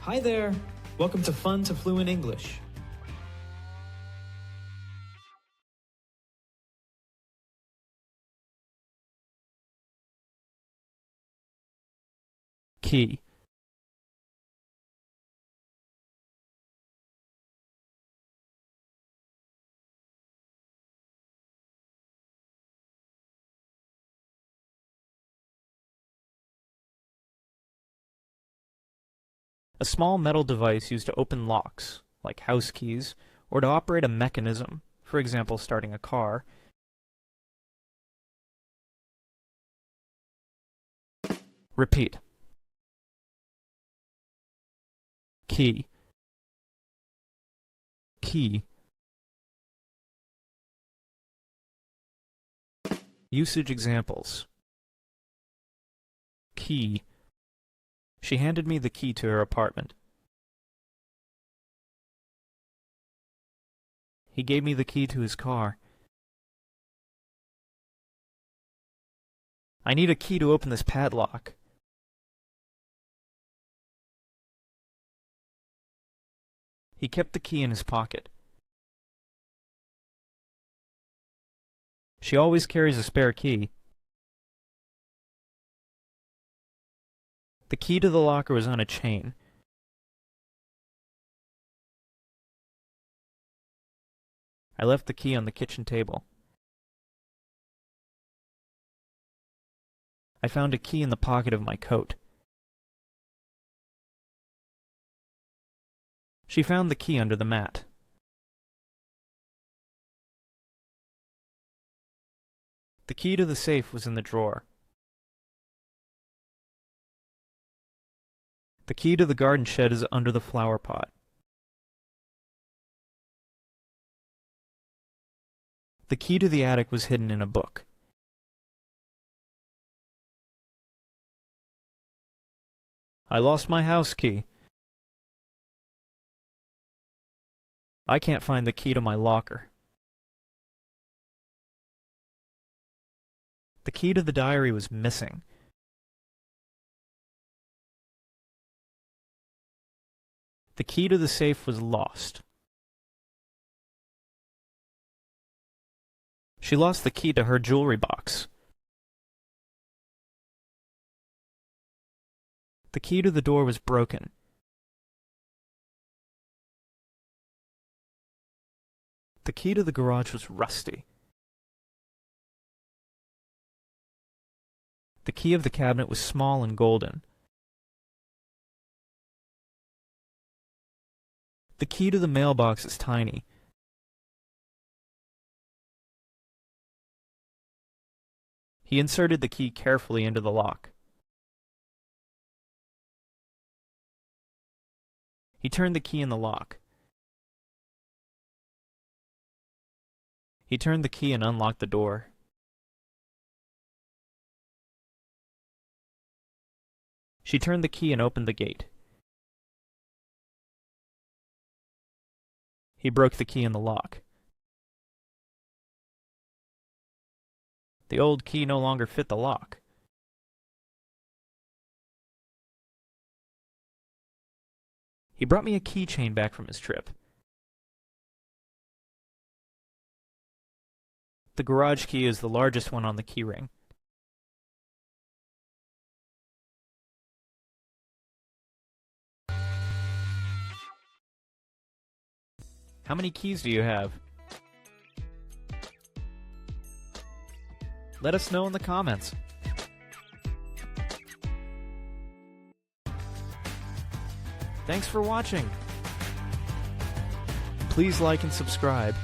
Hi there! Welcome to Fun to Fluent English. Key. A small metal device used to open locks, like house keys, or to operate a mechanism, for example starting a car. Repeat. Key. Key. Usage examples. Key. She handed me the key to her apartment. He gave me the key to his car. I need a key to open this padlock. He kept the key in his pocket. She always carries a spare key. The key to the locker was on a chain. I left the key on the kitchen table. I found a key in the pocket of my coat. She found the key under the mat. The key to the safe was in the drawer. The key to the garden shed is under the flower pot. The key to the attic was hidden in a book. I lost my house key. I can't find the key to my locker. The key to the diary was missing. The key to the safe was lost. She lost the key to her jewelry box. The key to the door was broken. The key to the garage was rusty. The key of the cabinet was small and golden. The key to the mailbox is tiny. He inserted the key carefully into the lock. He turned the key in the lock. He turned the key and unlocked the door. She turned the key and opened the gate. He broke the key in the lock. The old key no longer fit the lock. He brought me a keychain back from his trip. The garage key is the largest one on the key ring. How many keys do you have? Let us know in the comments. Thanks for watching. Please like and subscribe.